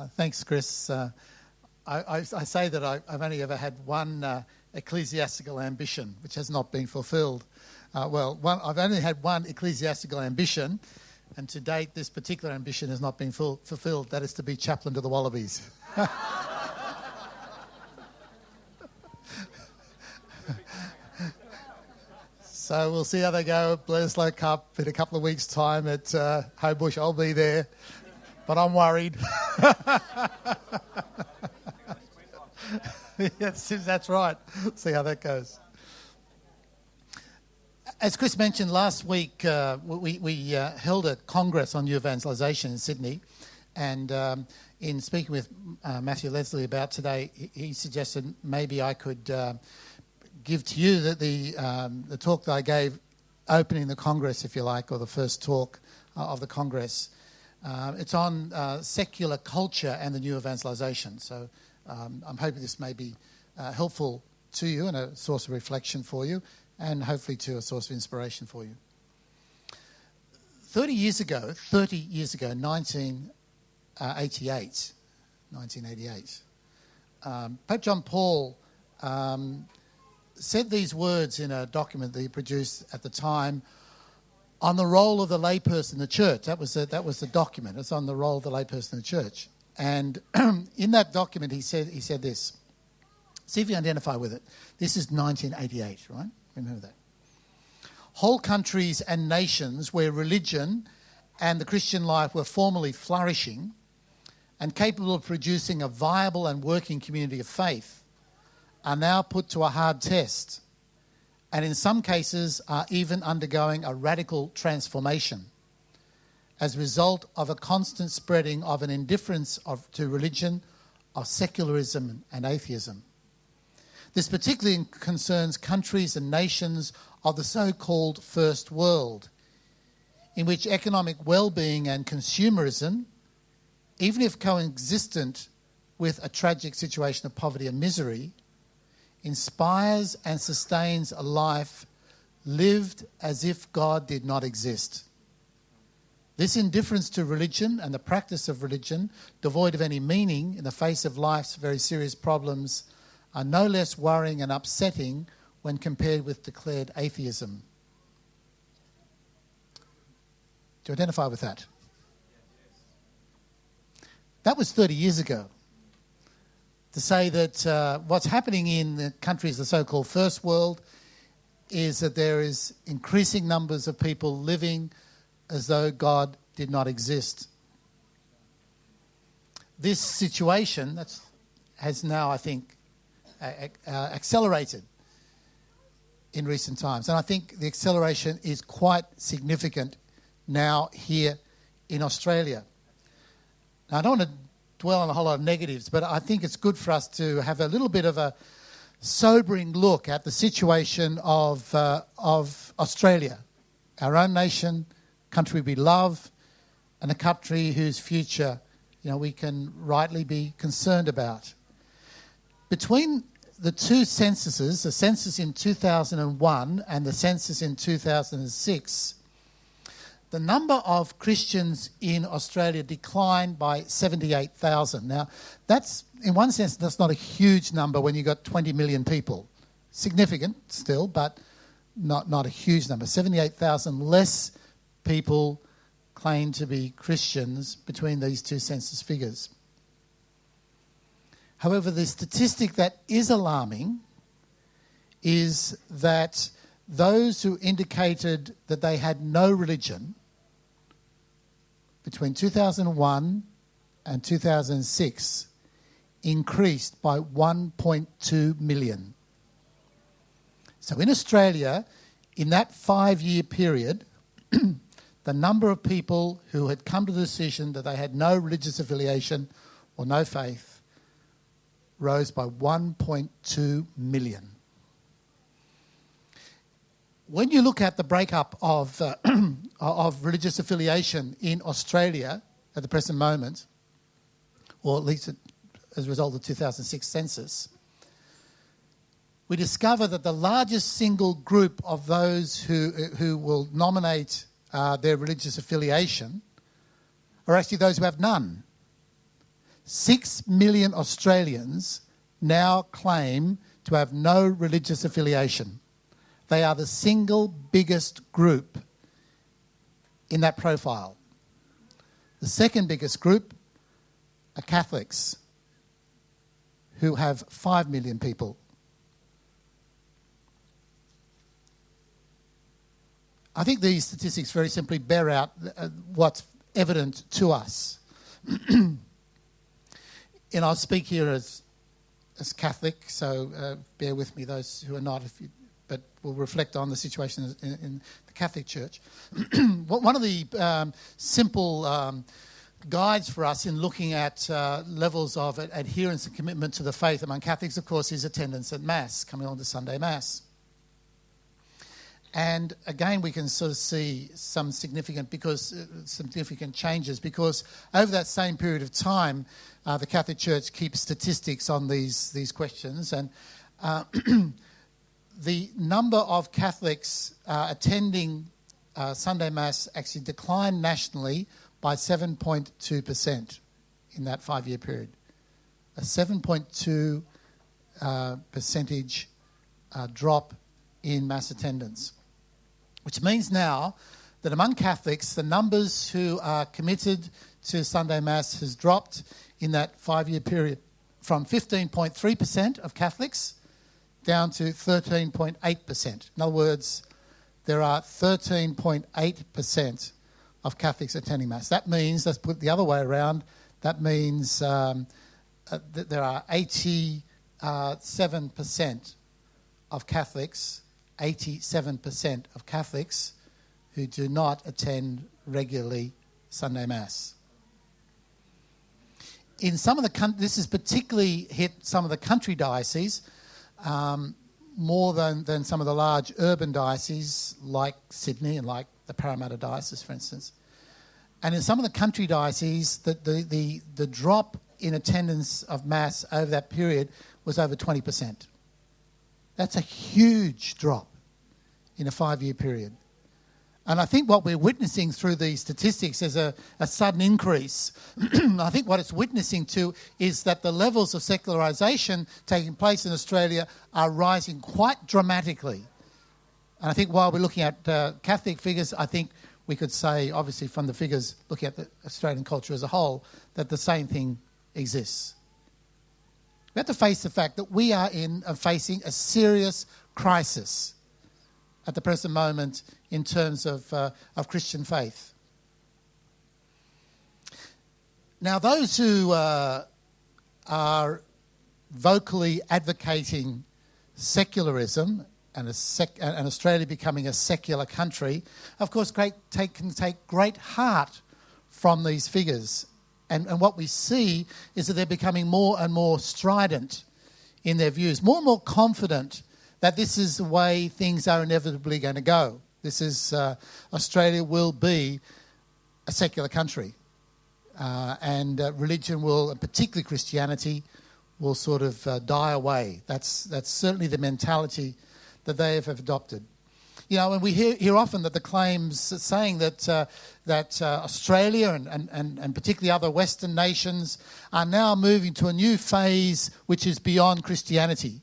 Thanks, Chris. I say that I've only ever had one ecclesiastical ambition, which has not been fulfilled. I've only had one ecclesiastical ambition, and to date, this particular ambition has not been fulfilled. That is to be chaplain to the Wallabies. So we'll see how they go at Bledisloe Cup in a couple of weeks' time at Hobush. I'll be there, but I'm worried. Yes, that's right. See how that goes. As Chris mentioned, last week we held a congress on new evangelisation in Sydney, and in speaking with Matthew Leslie about today, he suggested maybe I could give to you the talk that I gave opening the Congress, if you like, or the first talk of the Congress. It's on secular culture and the new evangelisation. So I'm hoping this may be helpful to you and a source of reflection for you, and hopefully to a source of inspiration for you. 30 years ago, 1988, Pope John Paul said these words in a document that he produced at the time on the role of the layperson in the church. That was the document. It's on the role of the layperson in the church. And in that document, he said this. See if you identify with it. This is 1988, right? Remember that. Whole countries and nations where religion and the Christian life were formerly flourishing and capable of producing a viable and working community of faith are now put to a hard test, and in some cases are even undergoing a radical transformation as a result of a constant spreading of an indifference to religion, of secularism and atheism. This particularly concerns countries and nations of the so-called First World, in which economic well-being and consumerism, even if coexistent with a tragic situation of poverty and misery, inspires and sustains a life lived as if God did not exist. This indifference to religion and the practice of religion, devoid of any meaning in the face of life's very serious problems, are no less worrying and upsetting when compared with declared atheism. Do you identify with that? That was 30 years ago. To say that what's happening in the countries, the so-called First World, is that there is increasing numbers of people living as though God did not exist. This situation has now, I think, accelerated in recent times. And I think the acceleration is quite significant now here in Australia. Now, I don't want to dwell on a whole lot of negatives, but I think it's good for us to have a little bit of a sobering look at the situation of Australia, our own nation, country we love, and a country whose future, we can rightly be concerned about. Between the two censuses, the census in 2001 and the census in 2006, the number of Christians in Australia declined by 78,000. Now, that's, in one sense, that's not a huge number when you've got 20 million people. Significant still, but not a huge number. 78,000 less people claim to be Christians between these two census figures. However, the statistic that is alarming is that those who indicated that they had no religion between 2001 and 2006 increased by 1.2 million. So in Australia, in that 5-year period, the number of people who had come to the decision that they had no religious affiliation or no faith rose by 1.2 million. When you look at the breakup of religious affiliation in Australia at the present moment, or at least as a result of the 2006 census, we discover that the largest single group of those who will nominate their religious affiliation are actually those who have none. 6 million Australians now claim to have no religious affiliation. They are the single biggest group in that profile. The second biggest group are Catholics, who have 5 million people. I think these statistics very simply bear out what's evident to us. And I'll speak here as Catholic, so bear with me, those who are not, but we'll reflect on the situation in the Catholic Church. One of the simple guides for us in looking at levels of adherence and commitment to the faith among Catholics, of course, is attendance at Mass, coming on to Sunday Mass. And again, we can sort of see some significant changes because over that same period of time, the Catholic Church keeps statistics on these questions, and the number of Catholics attending Sunday Mass actually declined nationally by 7.2% in that 5-year period. A 7.2 percentage drop in Mass attendance. Which means now that among Catholics, the numbers who are committed to Sunday Mass has dropped in that 5-year period from 15.3% of Catholics down to 13.8%. In other words, there are 13.8% of Catholics attending Mass. That means, let's put it the other way around, that means that there are 87% of Catholics 87% of Catholics who do not attend regularly Sunday Mass. In some of the this has particularly hit some of the country dioceses more than some of the large urban dioceses like Sydney and like the Parramatta Diocese, for instance. And in some of the country dioceses, the drop in attendance of Mass over that period was over 20%. That's a huge drop in a 5-year period. And I think what we're witnessing through these statistics is a sudden increase. I think what it's witnessing to is that the levels of secularisation taking place in Australia are rising quite dramatically. And I think while we're looking at Catholic figures, I think we could say, obviously from the figures looking at the Australian culture as a whole, that the same thing exists. We have to face the fact that we are facing a serious crisis at the present moment in terms of Christian faith. Now, those who are vocally advocating secularism and Australia becoming a secular country, of course, can take great heart from these figures. And what we see is that they're becoming more and more strident in their views, more and more confident that this is the way things are inevitably going to go. This is Australia will be a secular country, and religion will, and particularly Christianity, will sort of die away. That's certainly the mentality that they have adopted. You know, and we hear often that the claims saying that Australia and particularly other Western nations are now moving to a new phase which is beyond Christianity.